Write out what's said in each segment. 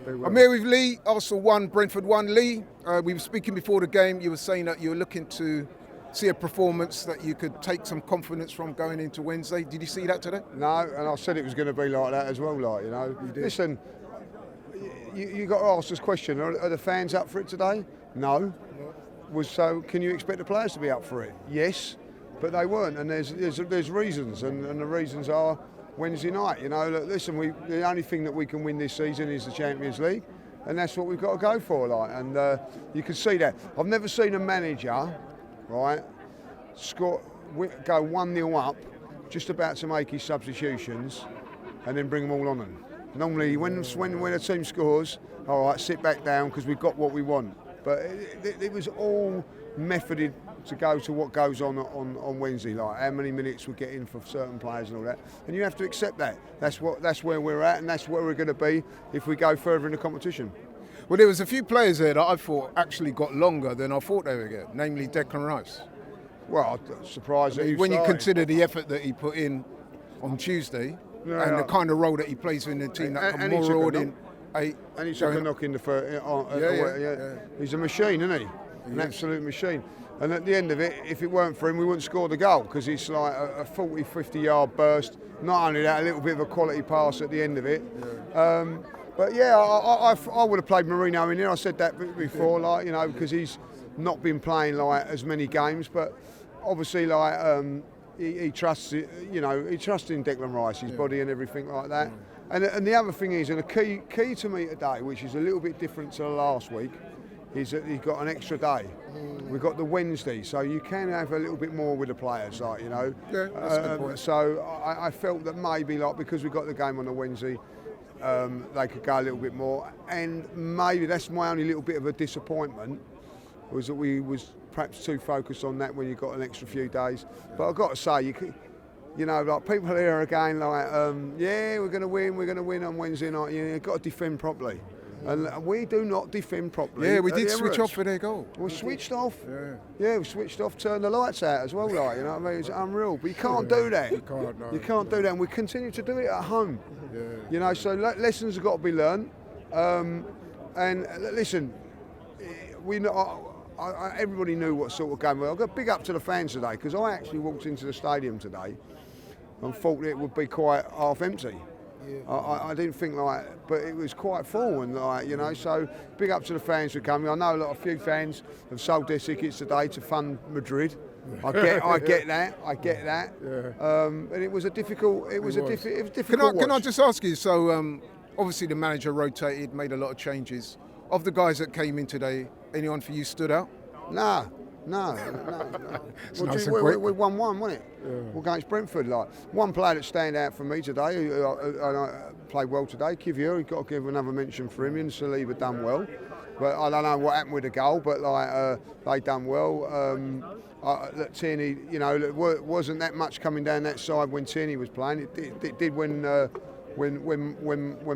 I'm here with Lee. Arsenal 1, Brentford 1. Lee, we were speaking before the game. You were saying that you were looking to see a performance that you could take some confidence from going into Wednesday. Did you see that today? No, and I said it was going to be like that as well. Like, you know, listen, you got to ask this question: Are the fans up for it today? No. So can you expect the players to be up for it? Yes, but they weren't, and there's reasons, and the reasons are Wednesday night. You know, listen, the only thing that we can win this season is the Champions League, and that's what we've got to go for. Like, and you can see that. I've never seen a manager, right, go 1-0 up, just about to make his substitutions, and then bring them all on them. Normally, when a team scores, all right, sit back down because we've got what we want. But it was all methoded to go to what goes on Wednesday, like how many minutes we get in for certain players and all that. And you have to accept that. That's where we're at, and that's where we're going to be if we go further in the competition. Well, there was a few players there that I thought actually got longer than I thought they would get, namely Declan Rice. Well, I'm surprised that when you consider the effort that he put in on Tuesday and the kind of role that he plays in the team that can more in. And he took a knock in the first. He's a machine, isn't he? An absolute machine. And at the end of it, if it weren't for him, we wouldn't score the goal because it's like a 40, 50-yard burst. Not only that, a little bit of a quality pass at the end of it. But yeah, I would have played Marino in there. I said that before, like, you know, because he's not been playing like as many games. But obviously, like he trusts, you know, he trusts in Declan Rice, his body and everything like that. And the other thing is, and the key to me today, which is a little bit different to last week, is that he's got an extra day. We've got the Wednesday, so you can have a little bit more with the players, like, you know. Yeah, that's a good point. So I felt that maybe, like, because we got the game on the Wednesday, they could go a little bit more. And maybe that's my only little bit of a disappointment, was that we was perhaps too focused on that when you got an extra few days. But I've got to say, you know, like, people here again, like, we're going to win on Wednesday night. You've got to defend properly. And we do not defend properly. Yeah, we did switch off for their goal. We switched off. Yeah, we switched off, turned the lights out as well, like, you know what I mean? It's unreal. But you can't do that. You can't do that. And we continue to do it at home. Yeah. You know, so lessons have got to be learned. And listen, everybody knew what sort of game we were. I've got big up to the fans today, because I actually walked into the stadium today and thought it would be quite half empty. Yeah. I didn't think like, but it was quite full, and like, you know, so big up to the fans for coming. I know a few fans have sold their tickets today to fund Madrid. I get that. Yeah. And it was a difficult. It was difficult. Can I just ask you? So obviously the manager rotated, made a lot of changes. Of the guys that came in today, anyone for you stood out? No. We 1-1, wasn't it? Yeah. We're against Brentford. Like, one player that stand out for me today, who played well today, Kivior. You've got to give another mention for him. And Saliba done well, but I don't know what happened with the goal. But like, they done well. Tierney, you know, wasn't that much coming down that side when Tierney was playing. It did when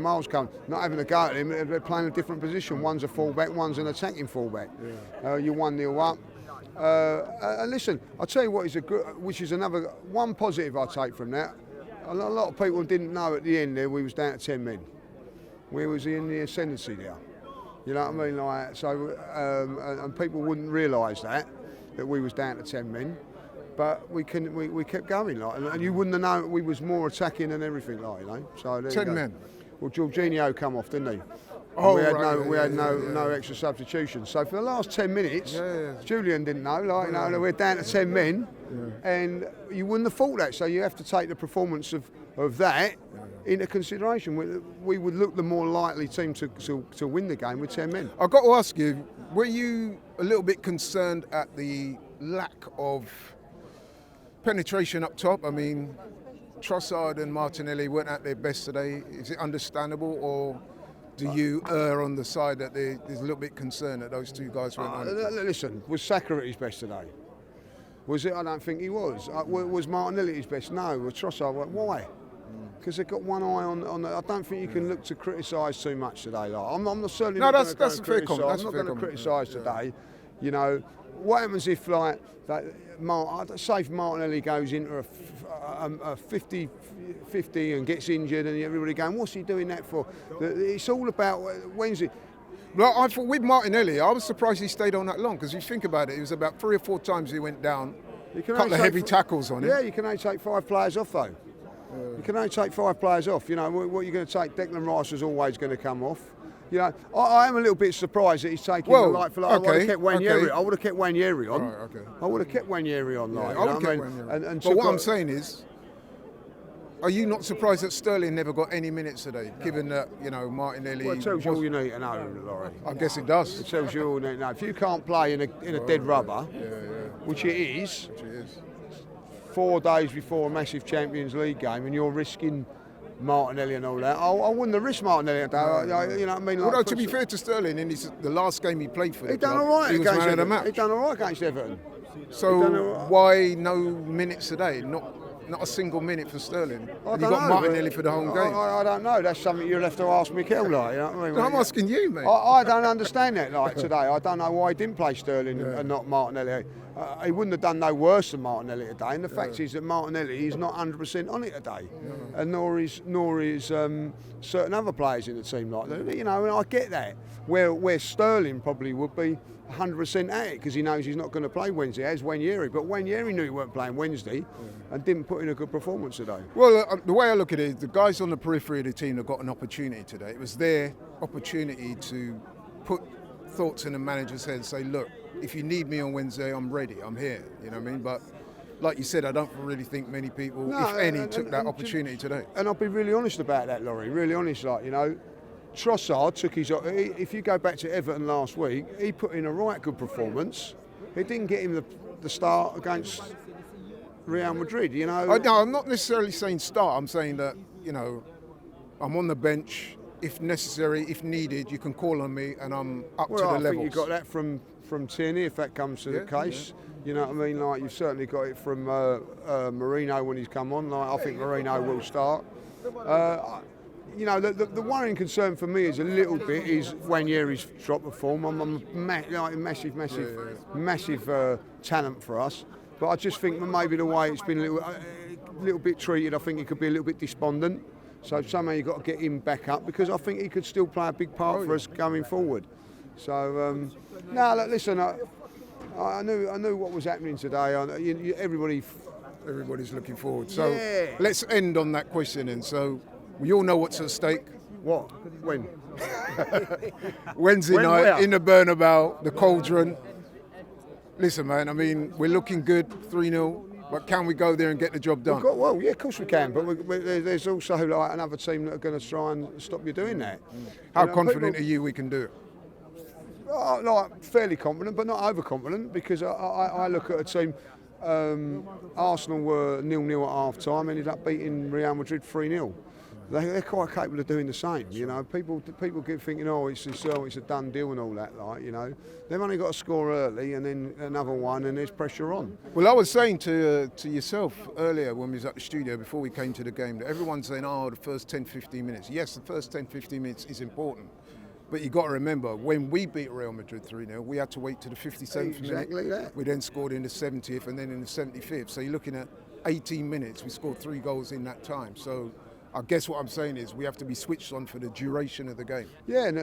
Miles came. Not having a go at him, they're playing a different position. One's a fullback, one's an attacking fullback. Yeah. You 1-0 up. And listen, I'll tell you what is which is another one positive I take from that. A lot of people didn't know at the end there we was down to 10 men. We was in the ascendancy there. You know what I mean? Like, so, and people wouldn't realise that we was down to 10 men. But we kept going, like, and you wouldn't have known we was more attacking than everything, like, you know. So 10 men. Well, Jorginho come off, didn't he? Oh, we had no extra substitutions. So for the last 10 minutes, Julian didn't know, like, you know, we're down to 10 men, and you wouldn't have thought that. So you have to take the performance of that into consideration. We would look the more likely team to win the game with 10 men. I've got to ask you, were you a little bit concerned at the lack of penetration up top? I mean, Trossard and Martinelli weren't at their best today. Is it understandable, or do you err on the side that there's a little bit concerned that those two guys weren't on it? Listen, was Saka at his best today? Was it? I don't think he was. Was Martinelli at his best? No. Was Trossard? Why? Because they've got one eye on the, I don't think you can look to criticise too much today. Like, I'm not certainly not going to criticise. I'm not going to criticise today. You know, what happens if, like, say if Martinelli goes into a 50-50 and gets injured and everybody going, what's he doing that for? It's all about Wednesday. Well, I thought with Martinelli, I was surprised he stayed on that long, because you think about it, it was about 3 or 4 times he went down, a couple of heavy tackles on him. Yeah, you can only take 5 players off though. You can only take 5 players off. You know, what you're going to take, Declan Rice was always going to come off. You know, I am a little bit surprised that he's taking the light for like. I would have kept Wanyeri. I would have kept Wanyeri on. Right, okay. I would have kept Wanyeri on. Like, I would have kept Wanyeri. But what I'm saying is, are you not surprised that Sterling never got any minutes today, given that, you know, Martinelli... Well, it tells you all you need to know, Laurie. I guess it does. It tells you all you need to know. If you can't play in a dead rubber, which it is, 4 days before a massive Champions League game, and you're risking Martinelli and all that, I wouldn't have risked Martinelli. You know what I mean? Although, to be fair to Sterling, in the last game he played for the club, all right, he was man of the match. He done all right against Everton. So why no minutes today? Not a single minute for Sterling. You got Martinelli for the whole game. I don't know. That's something you'll have to ask Mikel. Like, you know what I mean? I'm asking you, mate. I don't understand that. Like today, I don't know why he didn't play Sterling and not Martinelli. He wouldn't have done no worse than Martinelli today. And the fact is that Martinelli is not 100% on it today, and nor is certain other players in the team like that. You know, and I get that. Where Sterling probably would be 100% at it, because he knows he's not going to play Wednesday, as Wanyeri. But Wanyeri knew he weren't playing Wednesday and didn't put in a good performance today. Well, the way I look at it is the guys on the periphery of the team that got an opportunity today. It was their opportunity to put thoughts in the manager's head and say, look, if you need me on Wednesday, I'm ready, I'm here. You know what I mean? But like you said, I don't really think many people, if any, took that opportunity today. And I'll be really honest about that, Laurie. Really honest, like, you know. Trossard took his... If you go back to Everton last week, he put in a right good performance. It didn't get him the start against Real Madrid, you know. No, I'm not necessarily saying start. I'm saying that, you know, I'm on the bench. If necessary, if needed, you can call on me and I'm up to the levels. I think you got that from Tierney, if that comes to the case. Yeah. You know what I mean? Like, you've certainly got it from Marino when he's come on. Like, I think Marino will start. You know, the worrying concern for me is a little bit is Wanyeri's drop of form. I'm massive talent for us, but I just think that maybe the way it's been a little bit treated, I think he could be a little bit despondent. So somehow you've got to get him back up, because I think he could still play a big part for us going forward. So no, look, listen, I knew what was happening today. Everybody's looking forward. So let's end on that question then. So we all know what's at stake. What? When? Wednesday night in the Bernabeu, the Cauldron. Listen, man, I mean, we're looking good, 3-0, but can we go there and get the job done? Yeah, of course we can, but there's also like another team that are going to try and stop you doing that. How confident are you we can do it? Like, fairly confident, but not overconfident, because I look at a team. Arsenal were 0-0 at half-time, ended up beating Real Madrid 3-0. They're quite capable of doing the same, you know. People keep thinking, it's a done deal and all that, like, you know. They've only got to score early and then another one, and there's pressure on. Well, I was saying to yourself earlier when we was at the studio before we came to the game that everyone's saying, the first 10-15 minutes. Yes, the first 10-15 minutes is important. But you've got to remember, when we beat Real Madrid 3-0, we had to wait to the 57th minute. Exactly that. We then scored in the 70th and then in the 75th. So you're looking at 18 minutes. We scored 3 goals in that time. So I guess what I'm saying is we have to be switched on for the duration of the game. Yeah, and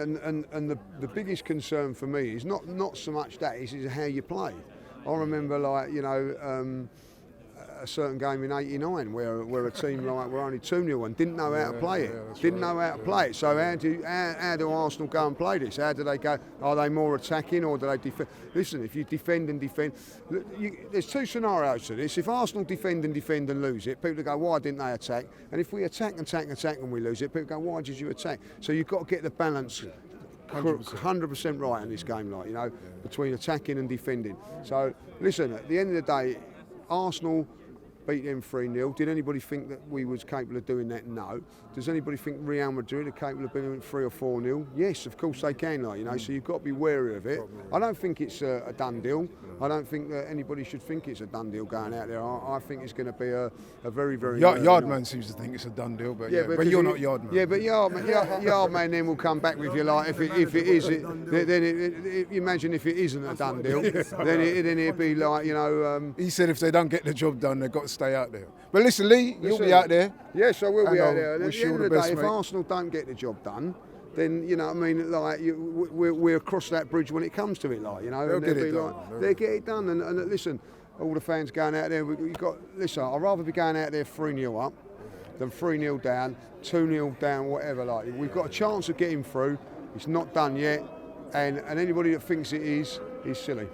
the biggest concern for me is not so much that, is how you play. I remember, like, you know, a certain game in '89 where a team like were only 2-0 and didn't know how to play it. Didn't know how to play it. So how do Arsenal go and play this? How do they go? Are they more attacking or do they defend? Listen, if you defend and defend, there's 2 scenarios to this. If Arsenal defend and lose it, people go, why didn't they attack? And if we attack and we lose it, people go, why did you attack? So you've got to get the balance 100% right in this game, like, you know, between attacking and defending. So listen, at the end of the day, Arsenal beat them 3-0. Did anybody think that we was capable of doing that? No. Does anybody think Real Madrid are capable of beating 3 or 4-0? Yes, of course they can, like, you know, so you've got to be wary of it. I don't think it's a done deal. I don't think that anybody should think it's a done deal going out there. I think it's going to be a very, very... Yardman seems to think it's a done deal, but you're not Yardman. Yeah, but Yardman then will come back with you, like, if it is, then imagine if it isn't a done deal, then it'd be like, you know... he said if they don't get the job done, they've got to stay out there. But listen, Lee, you'll be out there. Yes, I will be out there. At wish the end you all of the the best, day, mate. if Arsenal don't get the job done, then, you know what I mean, like, we're across that bridge when it comes to it, like, you know. They'll and get it be done. like, they'll get it done. And listen, all the fans going out there, listen, I'd rather be going out there 3-0 up than 3-0 down, 2-0 down, whatever, like. We've got a chance of getting through. It's not done yet. And anybody that thinks it is silly.